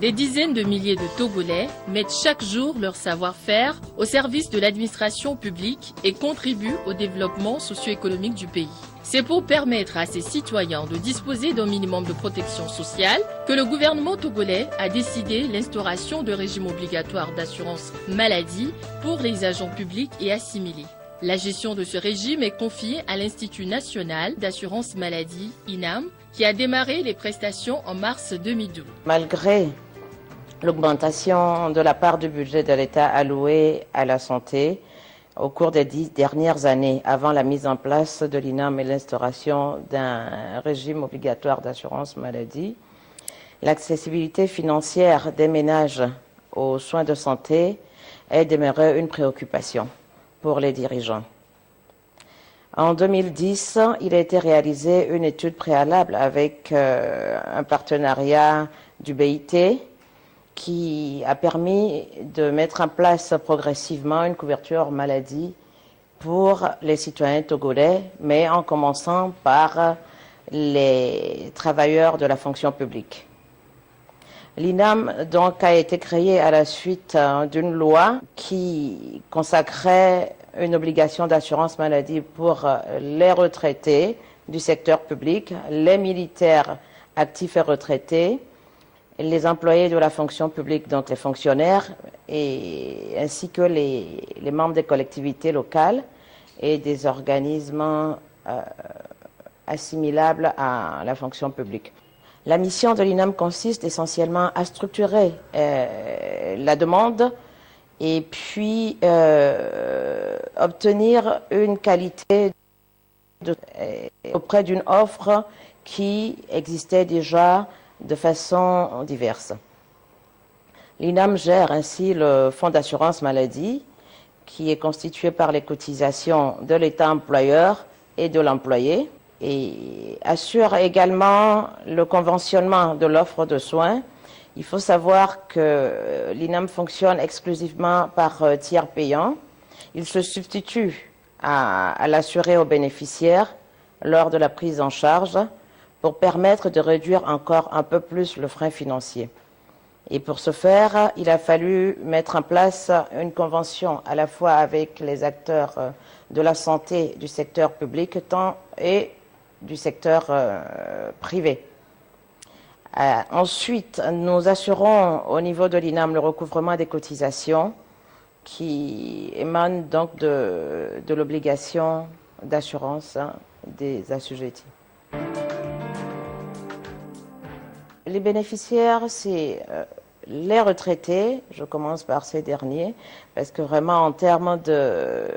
Des dizaines de milliers de Togolais mettent chaque jour leur savoir-faire au service de l'administration publique et contribuent au développement socio-économique du pays. C'est pour permettre à ces citoyens de disposer d'un minimum de protection sociale que le gouvernement togolais a décidé l'instauration de régime obligatoire d'assurance maladie pour les agents publics et assimilés. La gestion de ce régime est confiée à l'Institut national d'assurance maladie, INAM, qui a démarré les prestations en mars 2012. Malgré l'augmentation de la part du budget de l'État alloué à la santé au cours des 10 dernières années, avant la mise en place de l'INAM et l'instauration d'un régime obligatoire d'assurance maladie, l'accessibilité financière des ménages aux soins de santé est demeurée une préoccupation pour les dirigeants. En 2010, il a été réalisé une étude préalable avec un partenariat du BIT qui a permis de mettre en place progressivement une couverture maladie pour les citoyens togolais, mais en commençant par les travailleurs de la fonction publique. L'INAM donc a été créé à la suite d'une loi qui consacrait une obligation d'assurance maladie pour les retraités du secteur public, les militaires actifs et retraités, les employés de la fonction publique, donc les fonctionnaires, ainsi que les membres des collectivités locales et des organismes assimilables à la fonction publique. La mission de l'INAM consiste essentiellement à structurer la demande et puis obtenir une qualité auprès d'une offre qui existait déjà de façon diverse. L'INAM gère ainsi le fonds d'assurance maladie qui est constitué par les cotisations de l'État employeur et de l'employé, et assure également le conventionnement de l'offre de soins. Il faut savoir que l'INAM fonctionne exclusivement par tiers payant. Il se substitue à l'assuré aux bénéficiaires lors de la prise en charge pour permettre de réduire encore un peu plus le frein financier. Et pour ce faire, il a fallu mettre en place une convention à la fois avec les acteurs de la santé du secteur public et du secteur privé. Ensuite, nous assurons au niveau de l'INAM le recouvrement des cotisations qui émanent donc de l'obligation d'assurance des assujettis. Les bénéficiaires, c'est les retraités, je commence par ces derniers, parce que vraiment en termes de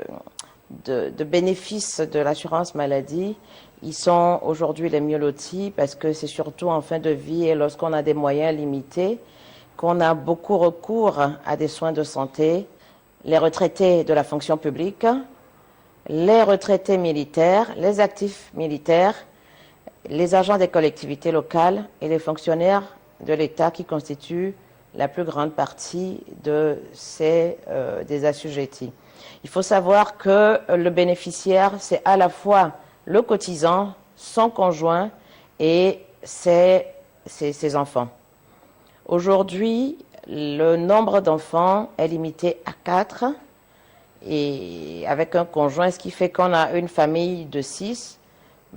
bénéfices de l'assurance maladie, ils sont aujourd'hui les mieux lotis parce que c'est surtout en fin de vie et lorsqu'on a des moyens limités qu'on a beaucoup recours à des soins de santé. Les retraités de la fonction publique, les retraités militaires, les actifs militaires, les agents des collectivités locales et les fonctionnaires de l'État qui constituent la plus grande partie des assujettis. Il faut savoir que le bénéficiaire, c'est à la fois le cotisant, son conjoint et ses enfants. Aujourd'hui, le nombre d'enfants est limité à 4 et avec un conjoint, ce qui fait qu'on a une famille de 6.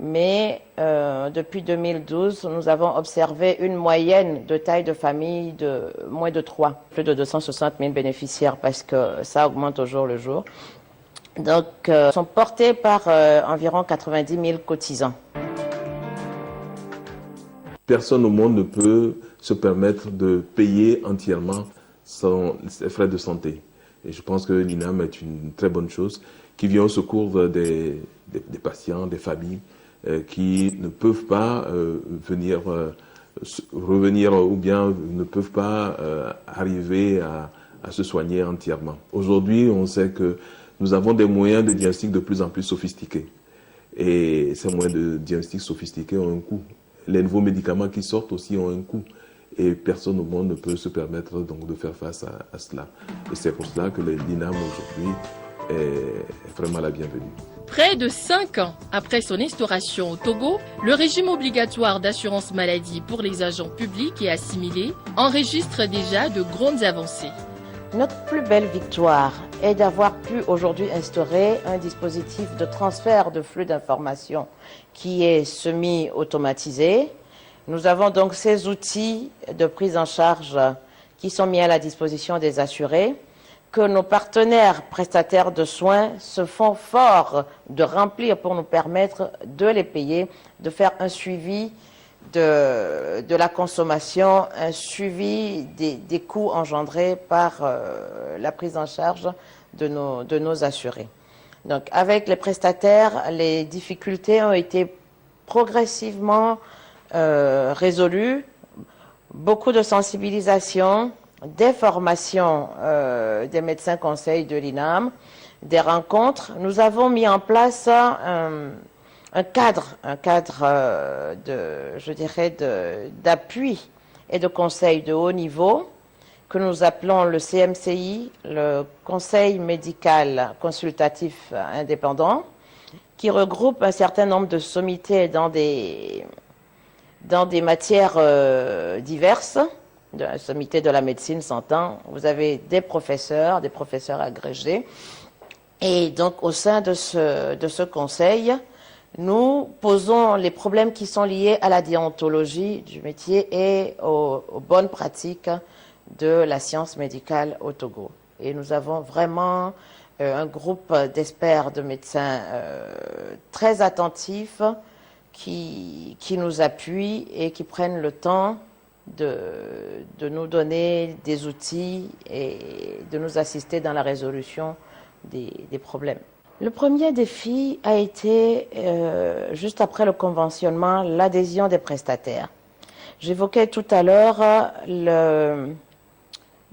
Mais depuis 2012, nous avons observé une moyenne de taille de famille de moins de 3, plus de 260 000 bénéficiaires parce que ça augmente au jour le jour. Donc, sont portés par environ 90 000 cotisants. Personne au monde ne peut se permettre de payer entièrement ses frais de santé. Et je pense que l'INAM est une très bonne chose qui vient au secours des patients, des familles qui ne peuvent pas revenir ou bien ne peuvent pas arriver à se soigner entièrement. Aujourd'hui, on sait que nous avons des moyens de diagnostic de plus en plus sophistiqués. Et ces moyens de diagnostic sophistiqués ont un coût. Les nouveaux médicaments qui sortent aussi ont un coût. Et personne au monde ne peut se permettre donc de faire face à cela. Et c'est pour cela que l'INAM aujourd'hui est vraiment la bienvenue. Près de 5 ans après son instauration au Togo, le régime obligatoire d'assurance maladie pour les agents publics et assimilés enregistre déjà de grandes avancées. Notre plus belle victoire est d'avoir pu aujourd'hui instaurer un dispositif de transfert de flux d'informations qui est semi-automatisé. Nous avons donc ces outils de prise en charge qui sont mis à la disposition des assurés, que nos partenaires prestataires de soins se font fort de remplir pour nous permettre de les payer, de faire un suivi de la consommation, un suivi des coûts engendrés par la prise en charge de nos assurés. Donc, avec les prestataires, les difficultés ont été progressivement résolues. Beaucoup de sensibilisation, des formations des médecins conseils de l'INAM, des rencontres. Nous avons mis en place un cadre d'appui et de conseil de haut niveau que nous appelons le CMCI, le Conseil médical consultatif indépendant, qui regroupe un certain nombre de sommités dans des matières diverses. De la sommité de la médecine s'entend, vous avez des professeurs agrégés. Et donc, au sein de ce conseil, nous posons les problèmes qui sont liés à la déontologie du métier et aux bonnes pratiques de la science médicale au Togo. Et nous avons vraiment un groupe d'experts, de médecins très attentifs qui nous appuient et qui prennent le temps de nous donner des outils et de nous assister dans la résolution des problèmes. Le premier défi a été, juste après le conventionnement, l'adhésion des prestataires. J'évoquais tout à l'heure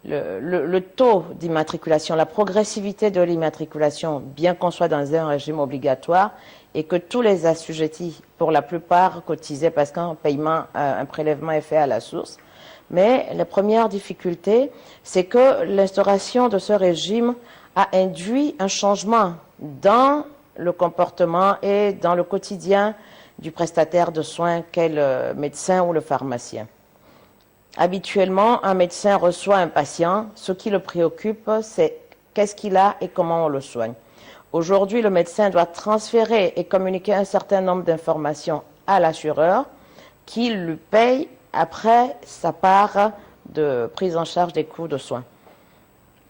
le taux d'immatriculation, la progressivité de l'immatriculation, bien qu'on soit dans un régime obligatoire et que tous les assujettis, pour la plupart, cotisaient parce qu'un paiement, un prélèvement est fait à la source. Mais la première difficulté, c'est que l'instauration de ce régime a induit un changement dans le comportement et dans le quotidien du prestataire de soins qu'est le médecin ou le pharmacien. Habituellement, un médecin reçoit un patient. Ce qui le préoccupe, c'est qu'est-ce qu'il a et comment on le soigne. Aujourd'hui, le médecin doit transférer et communiquer un certain nombre d'informations à l'assureur qui lui paye après sa part de prise en charge des coûts de soins.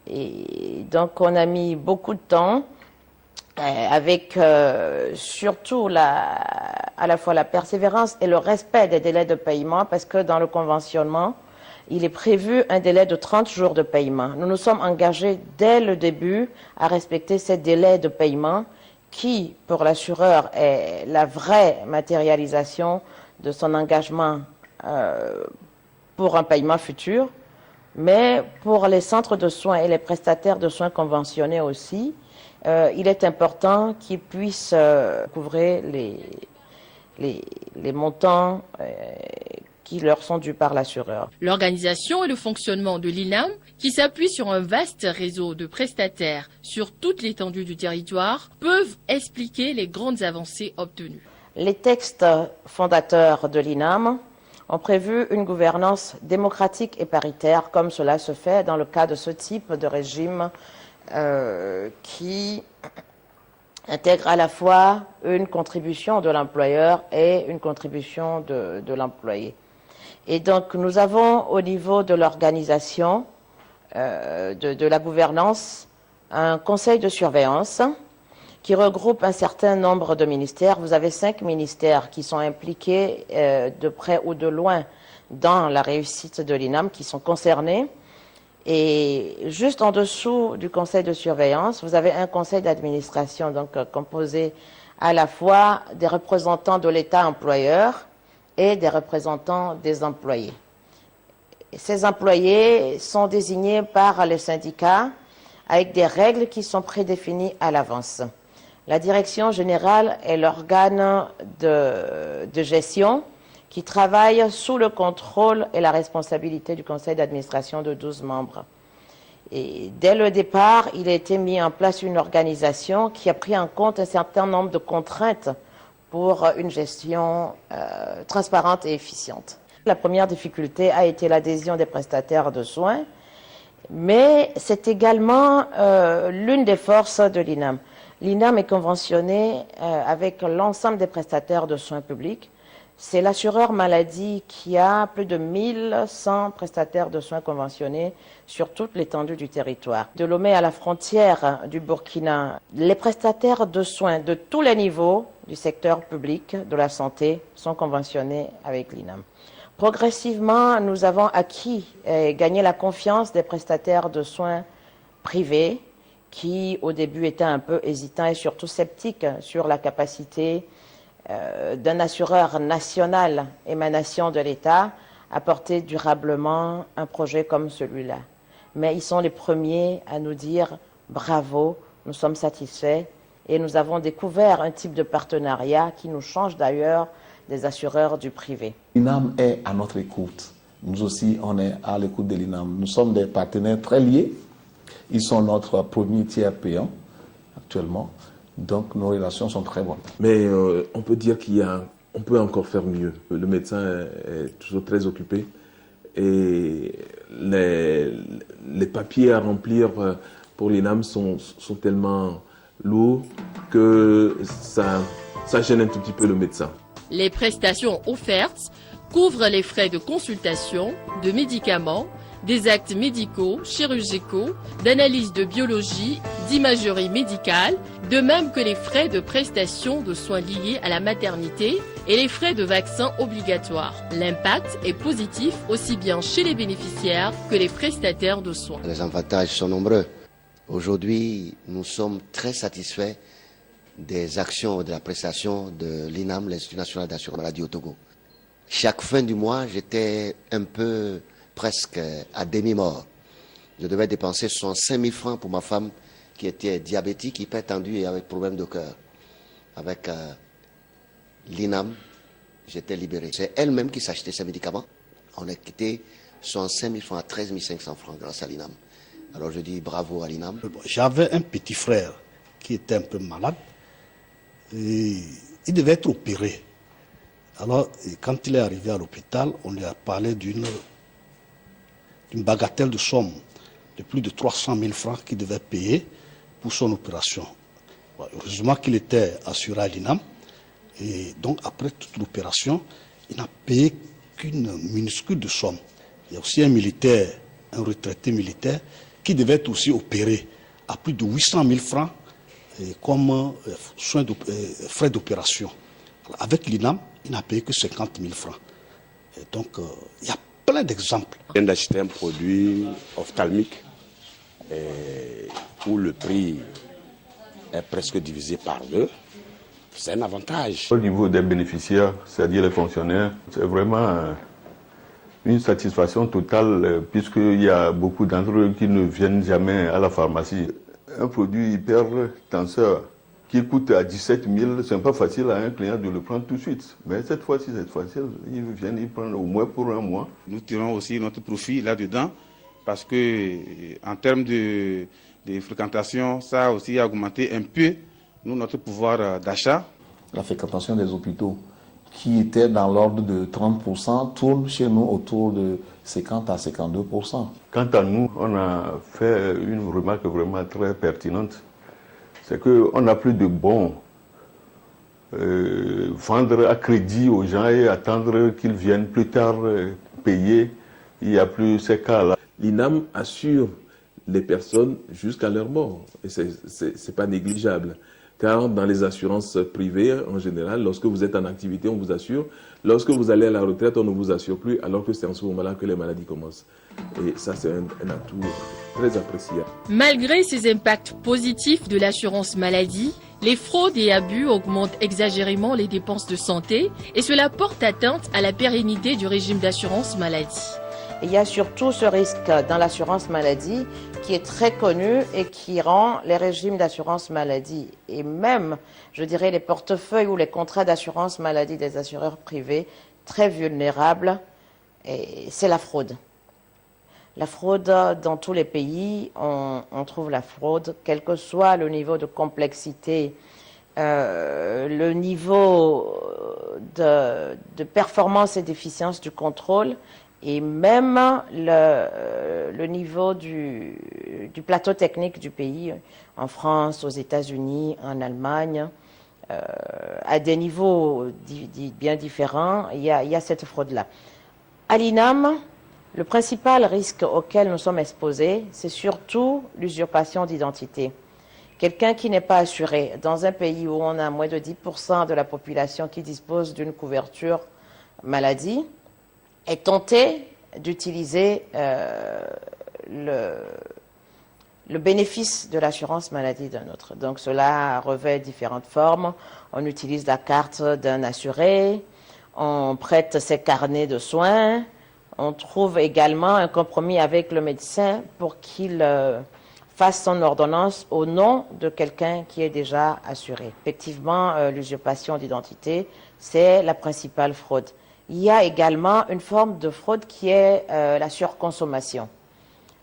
Et donc, on a mis beaucoup de temps avec surtout à la fois la persévérance et le respect des délais de paiement, parce que dans le conventionnement, il est prévu un délai de 30 jours de paiement. Nous nous sommes engagés dès le début à respecter ces délais de paiement qui, pour l'assureur, est la vraie matérialisation de son engagement pour un paiement futur. Mais pour les centres de soins et les prestataires de soins conventionnés aussi, il est important qu'ils puissent couvrir les montants qui leur sont dus par l'assureur. L'organisation et le fonctionnement de l'INAM, qui s'appuie sur un vaste réseau de prestataires sur toute l'étendue du territoire, peuvent expliquer les grandes avancées obtenues. Les textes fondateurs de l'INAM ont prévu une gouvernance démocratique et paritaire, comme cela se fait dans le cas de ce type de régime qui intègre à la fois une contribution de l'employeur et une contribution de l'employé. Et donc, nous avons au niveau de l'organisation, de la gouvernance, un conseil de surveillance qui regroupe un certain nombre de ministères. Vous avez 5 ministères qui sont impliqués de près ou de loin dans la réussite de l'INAM, qui sont concernés. Et juste en dessous du conseil de surveillance, vous avez un conseil d'administration, donc composé à la fois des représentants de l'État employeur et des représentants des employés. Et ces employés sont désignés par les syndicats avec des règles qui sont prédéfinies à l'avance. La direction générale est l'organe de gestion qui travaille sous le contrôle et la responsabilité du conseil d'administration de 12 membres. Et dès le départ, il a été mis en place une organisation qui a pris en compte un certain nombre de contraintes pour une gestion transparente et efficiente. La première difficulté a été l'adhésion des prestataires de soins, mais c'est également l'une des forces de l'INAM. L'INAM est conventionné avec l'ensemble des prestataires de soins publics. C'est l'assureur maladie qui a plus de 1100 prestataires de soins conventionnés sur toute l'étendue du territoire. De Lomé à la frontière du Burkina, les prestataires de soins de tous les niveaux du secteur public de la santé sont conventionnés avec l'INAM. Progressivement, nous avons acquis et gagné la confiance des prestataires de soins privés qui, au début, étaient un peu hésitants et surtout sceptiques sur la capacité d'un assureur national émanation de l'État à porter durablement un projet comme celui-là. Mais ils sont les premiers à nous dire bravo, nous sommes satisfaits et nous avons découvert un type de partenariat qui nous change d'ailleurs des assureurs du privé. L'INAM est à notre écoute. Nous aussi, on est à l'écoute de l'INAM. Nous sommes des partenaires très liés. Ils sont notre premier tiers payant actuellement. Donc nos relations sont très bonnes. Mais on peut dire on peut encore faire mieux. Le médecin est toujours très occupé et les papiers à remplir pour l'INAM sont tellement lourds que ça gêne un tout petit peu le médecin. Les prestations offertes couvrent les frais de consultation, de médicaments, des actes médicaux, chirurgicaux, d'analyse de biologie, d'imagerie médicale, de même que les frais de prestation de soins liés à la maternité et les frais de vaccins obligatoires. L'impact est positif aussi bien chez les bénéficiaires que les prestataires de soins. Les avantages sont nombreux. Aujourd'hui, nous sommes très satisfaits des actions de la prestation de l'INAM, l'Institut national d'assurance maladie au Togo. Chaque fin du mois, j'étais un peu presque à demi-mort. Je devais dépenser 65 000 francs pour ma femme qui était diabétique, hypertendue et avec problème de cœur. Avec l'INAM, j'étais libéré. C'est elle-même qui s'achetait ses médicaments. On a quitté 65 000 francs à 13 500 francs grâce à l'INAM. Alors je dis bravo à l'INAM. J'avais un petit frère qui était un peu malade. Et il devait être opéré. Alors, quand il est arrivé à l'hôpital, on lui a parlé d'une bagatelle de somme de plus de 300 000 francs qu'il devait payer pour son opération. Heureusement qu'il était assuré à l'INAM. Et donc, après toute l'opération, il n'a payé qu'une minuscule de somme. Il y a aussi un militaire, un retraité militaire, qui devait être aussi opéré à plus de 800 000 francs comme frais d'opération. Avec l'INAM, il n'a payé que 50 000 francs. Et donc, il y a plein d'exemples. Je viens d'acheter un produit ophtalmique où le prix est presque divisé par deux. C'est un avantage. Au niveau des bénéficiaires, c'est-à-dire les fonctionnaires, c'est vraiment une satisfaction totale puisqu'il y a beaucoup d'entre eux qui ne viennent jamais à la pharmacie. Un produit hypertenseur qui coûte à 17 000, c'est pas facile à un client de le prendre tout de suite. Mais cette fois-ci, ils viennent, ils prennent au moins pour un mois. Nous tirons aussi notre profit là-dedans parce que en termes de fréquentation, ça a aussi augmenté un peu notre pouvoir d'achat. La fréquentation des hôpitaux qui était dans l'ordre de 30% tourne chez nous autour de 50 à 52%. Quant à nous, on a fait une remarque vraiment très pertinente. C'est qu'on n'a plus de bons vendre à crédit aux gens et attendre qu'ils viennent plus tard payer. Il n'y a plus ces cas-là. L'INAM assure les personnes jusqu'à leur mort. Et c'est pas négligeable. Car dans les assurances privées, en général, lorsque vous êtes en activité, on vous assure. Lorsque vous allez à la retraite, on ne vous assure plus, alors que c'est en ce moment-là que les maladies commencent. Et ça, c'est un atout très appréciable. Malgré ces impacts positifs de l'assurance maladie, les fraudes et abus augmentent exagérément les dépenses de santé et cela porte atteinte à la pérennité du régime d'assurance maladie. Il y a surtout ce risque dans l'assurance maladie qui est très connu et qui rend les régimes d'assurance maladie et même, je dirais, les portefeuilles ou les contrats d'assurance maladie des assureurs privés très vulnérables, et c'est la fraude. La fraude, dans tous les pays, on trouve la fraude, quel que soit le niveau de complexité, le niveau de performance et d'efficience du contrôle, et même le niveau du plateau technique du pays, en France, aux États-Unis, en Allemagne, à des niveaux bien différents, il y a cette fraude-là. À l'INAM, le principal risque auquel nous sommes exposés, c'est surtout l'usurpation d'identité. Quelqu'un qui n'est pas assuré, dans un pays où on a moins de 10% de la population qui dispose d'une couverture maladie, est tenté d'utiliser le bénéfice de l'assurance maladie d'un autre. Donc cela revêt différentes formes. On utilise la carte d'un assuré, on prête ses carnets de soins, on trouve également un compromis avec le médecin pour qu'il fasse son ordonnance au nom de quelqu'un qui est déjà assuré. Effectivement, l'usurpation d'identité, c'est la principale fraude. Il y a également une forme de fraude qui est la surconsommation.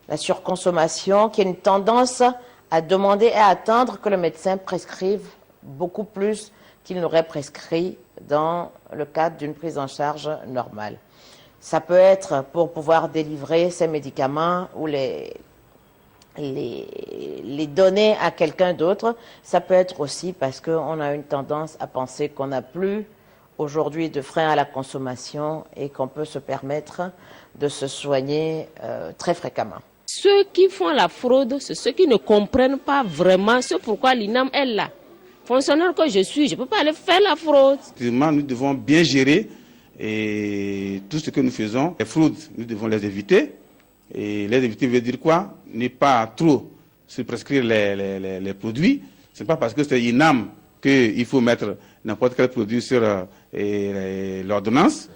La surconsommation qui est une tendance à demander et à attendre que le médecin prescrive beaucoup plus qu'il n'aurait prescrit dans le cadre d'une prise en charge normale. Ça peut être pour pouvoir délivrer ces médicaments ou les donner à quelqu'un d'autre. Ça peut être aussi parce qu'on a une tendance à penser qu'on n'a plus aujourd'hui de frein à la consommation et qu'on peut se permettre de se soigner très fréquemment. Ceux qui font la fraude, c'est ceux qui ne comprennent pas vraiment ce pourquoi l'INAM est là. Fonctionnaire que je suis, je ne peux pas aller faire la fraude. Nous devons bien gérer et tout ce que nous faisons. Les fraudes, nous devons les éviter. Et les éviter veut dire quoi? Ne pas trop se prescrire les produits. Ce n'est pas parce que c'est INAM qu'il faut mettre n'importe quel produit sur l'ordonnance.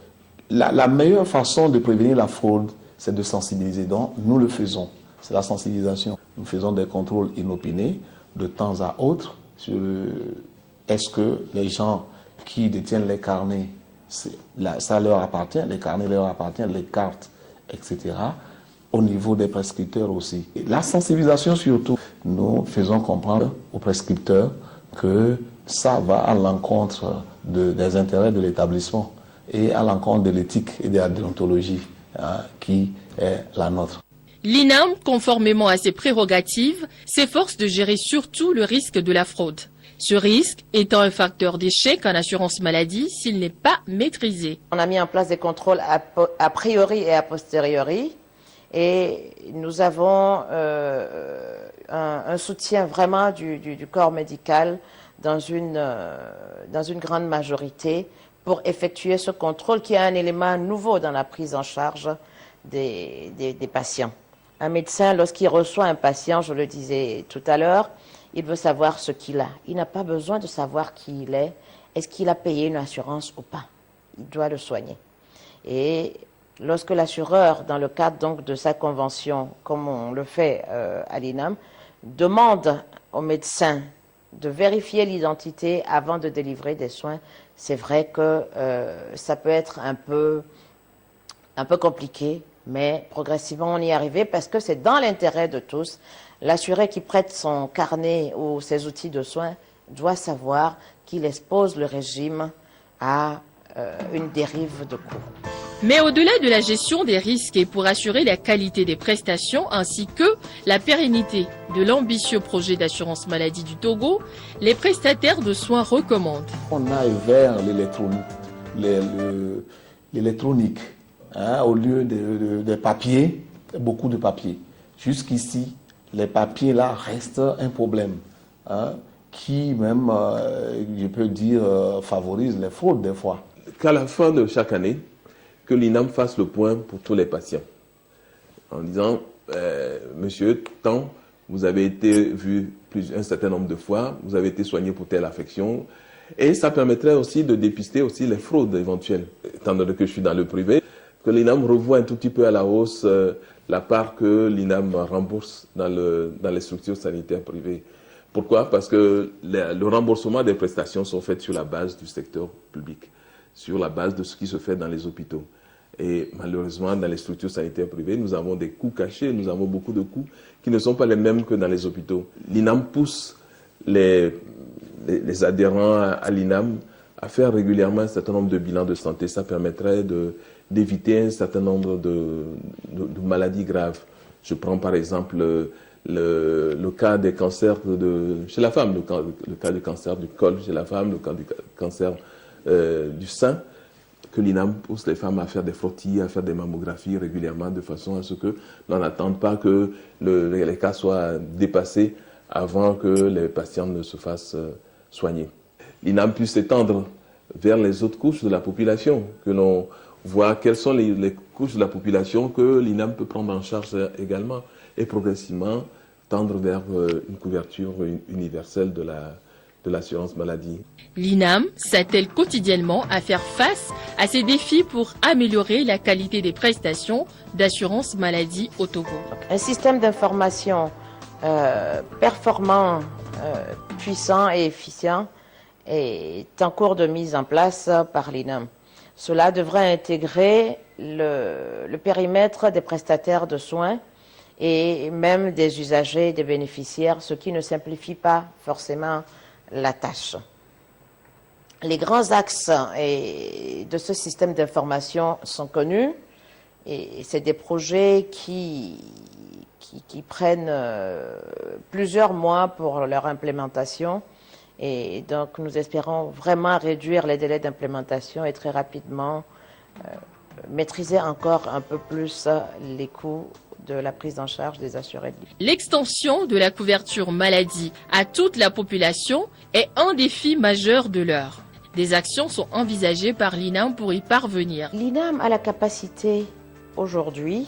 La meilleure façon de prévenir la fraude, c'est de sensibiliser. Donc, nous le faisons. C'est la sensibilisation. Nous faisons des contrôles inopinés de temps à autre sur est-ce que les gens qui détiennent les carnets, ça leur appartient, les carnets leur appartiennent, les cartes, etc. Au niveau des prescripteurs aussi. Et la sensibilisation surtout, nous faisons comprendre aux prescripteurs que ça va à l'encontre des intérêts de l'établissement et à l'encontre de l'éthique et de la déontologie qui est la nôtre. L'INAM, conformément à ses prérogatives, s'efforce de gérer surtout le risque de la fraude. Ce risque étant un facteur d'échec en assurance maladie s'il n'est pas maîtrisé. On a mis en place des contrôles a priori et a posteriori et nous avons un soutien vraiment du corps médical dans une grande majorité pour effectuer ce contrôle qui est un élément nouveau dans la prise en charge des patients. Un médecin, lorsqu'il reçoit un patient, je le disais tout à l'heure, il veut savoir ce qu'il a. Il n'a pas besoin de savoir qui il est. Est-ce qu'il a payé une assurance ou pas? Il doit le soigner. Et lorsque l'assureur, dans le cadre donc de sa convention, comme on le fait à l'INAM, demande au médecin de vérifier l'identité avant de délivrer des soins, c'est vrai que ça peut être un peu compliqué, mais progressivement on y est arrivé parce que c'est dans l'intérêt de tous. L'assuré qui prête son carnet ou ses outils de soins doit savoir qu'il expose le régime à une dérive de coûts. Mais au-delà de la gestion des risques et pour assurer la qualité des prestations ainsi que la pérennité de l'ambitieux projet d'assurance maladie du Togo, les prestataires de soins recommandent. On aille vers l'électronique, au lieu des papiers, beaucoup de papiers. Jusqu'ici, les papiers là restent un problème qui même, je peux dire, favorise les fraudes des fois. Qu'à la fin de chaque année, que l'INAM fasse le point pour tous les patients en disant monsieur, tant, vous avez été vu un certain nombre de fois, vous avez été soigné pour telle affection, et ça permettrait aussi de dépister aussi les fraudes éventuelles. Étant donné que je suis dans le privé, que l'INAM revoie un tout petit peu à la hausse la part que l'INAM rembourse dans les structures sanitaires privées. Pourquoi? Parce que le remboursement des prestations sont faites sur la base du secteur public, sur la base de ce qui se fait dans les hôpitaux. Et malheureusement, dans les structures sanitaires privées, nous avons des coûts cachés, nous avons beaucoup de coûts qui ne sont pas les mêmes que dans les hôpitaux. L'INAM pousse les adhérents à l'INAM à faire régulièrement un certain nombre de bilans de santé. Ça permettrait d'éviter un certain nombre de maladies graves. Je prends par exemple le cas des cancers chez la femme, le cas du cancer du col chez la femme, le cas du cancer du sein, que l'INAM pousse les femmes à faire des frottis, à faire des mammographies régulièrement, de façon à ce que l'on n'attende pas que les cas soient dépassés avant que les patients ne se fassent soigner. L'INAM puisse s'étendre vers les autres couches de la population, que l'on voit quelles sont les couches de la population que l'INAM peut prendre en charge également, et progressivement tendre vers une couverture universelle de l'assurance maladie. L'INAM s'attelle quotidiennement à faire face à ces défis pour améliorer la qualité des prestations d'assurance maladie au Togo. Un système d'information performant, puissant et efficient est en cours de mise en place par l'INAM. Cela devrait intégrer le périmètre des prestataires de soins et même des usagers et des bénéficiaires, ce qui ne simplifie pas forcément la tâche. Les grands axes de ce système d'information sont connus et c'est des projets qui prennent plusieurs mois pour leur implémentation. Et donc, nous espérons vraiment réduire les délais d'implémentation et très rapidement maîtriser encore un peu plus les coûts de la prise en charge des assurés. L'extension de la couverture maladie à toute la population est un défi majeur de l'heure. Des actions sont envisagées par l'INAM pour y parvenir. L'INAM a la capacité aujourd'hui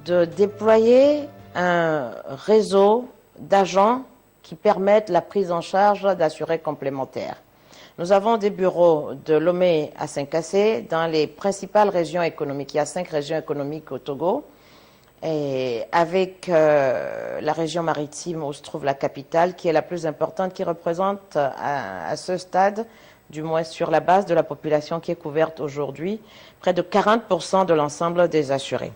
de déployer un réseau d'agents qui permettent la prise en charge d'assurés complémentaires. Nous avons des bureaux de Lomé à Saint-Cassé dans les principales régions économiques. Il y a 5 régions économiques au Togo, et avec la région maritime où se trouve la capitale, qui est la plus importante, qui représente à ce stade, du moins sur la base de la population qui est couverte aujourd'hui, près de 40% de l'ensemble des assurés.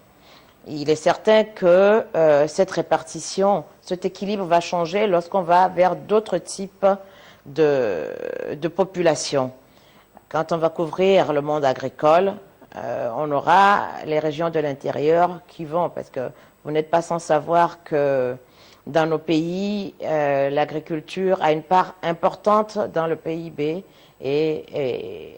Il est certain que cette répartition, cet équilibre va changer lorsqu'on va vers d'autres types de population. Quand on va couvrir le monde agricole, on aura les régions de l'intérieur qui vont, parce que vous n'êtes pas sans savoir que dans nos pays, l'agriculture a une part importante dans le PIB et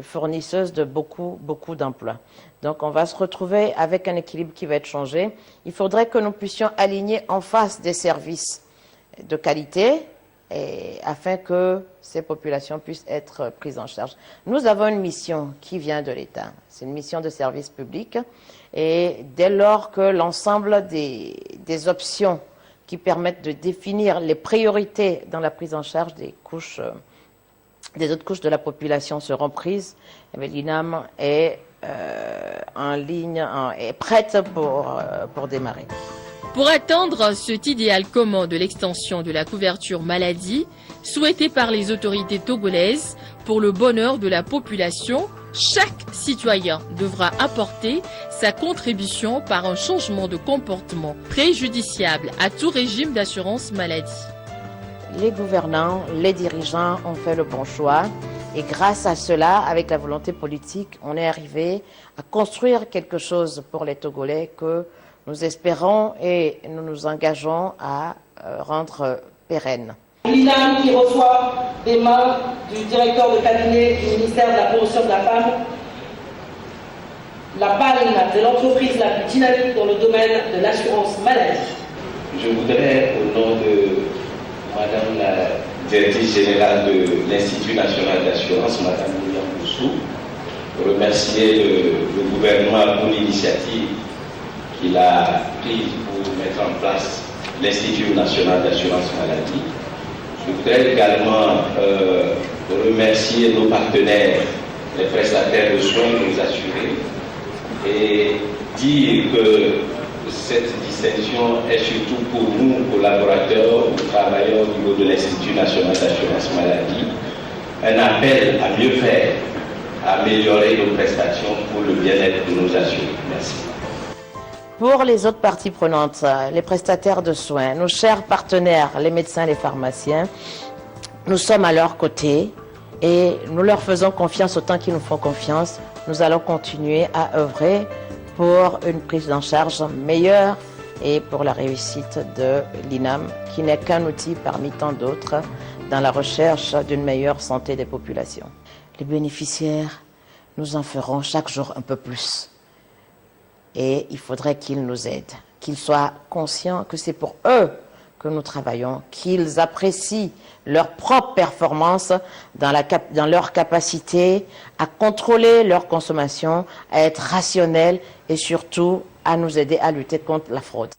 fournisseuse de beaucoup d'emplois. Donc on va se retrouver avec un équilibre qui va être changé. Il faudrait que nous puissions aligner en face des services de qualité afin que ces populations puissent être prises en charge. Nous avons une mission qui vient de l'État. C'est une mission de service public. Et dès lors que l'ensemble des options qui permettent de définir les priorités dans la prise en charge des autres couches de la population seront prises, l'INAM est en ligne, est prête pour démarrer. Pour atteindre cet idéal commun de l'extension de la couverture maladie, souhaité par les autorités togolaises pour le bonheur de la population, chaque citoyen devra apporter sa contribution par un changement de comportement préjudiciable à tout régime d'assurance maladie. Les gouvernants, les dirigeants ont fait le bon choix et grâce à cela, avec la volonté politique, on est arrivé à construire quelque chose pour les Togolais que nous espérons et nous nous engageons à rendre pérenne. L'INAM qui reçoit des mains du directeur de cabinet du ministère de la Promotion de la Femme la palme de l'entreprise la plus dynamique dans le domaine de l'assurance maladie. Je voudrais, au nom de Madame la directrice générale de l'Institut national d'assurance, Madame Myriam Boussou, remercier le gouvernement pour l'initiative qu'il a prise pour mettre en place l'Institut national d'assurance maladie. Je voudrais également remercier nos partenaires, les prestataires de soins, nos assurés, et dire que cette distinction est surtout pour nous, collaborateurs ou travailleurs au niveau de l'Institut national d'assurance maladie, un appel à mieux faire améliorer nos prestations pour le bien-être de nos assurés. Merci. Pour les autres parties prenantes, les prestataires de soins, nos chers partenaires, les médecins, les pharmaciens, nous sommes à leur côté et nous leur faisons confiance autant qu'ils nous font confiance. Nous allons continuer à œuvrer pour une prise en charge meilleure et pour la réussite de l'INAM, qui n'est qu'un outil parmi tant d'autres dans la recherche d'une meilleure santé des populations. Les bénéficiaires, nous en ferons chaque jour un peu plus. Et il faudrait qu'ils nous aident, qu'ils soient conscients que c'est pour eux que nous travaillons, qu'ils apprécient leur propre performance dans leur capacité à contrôler leur consommation, à être rationnels et surtout à nous aider à lutter contre la fraude.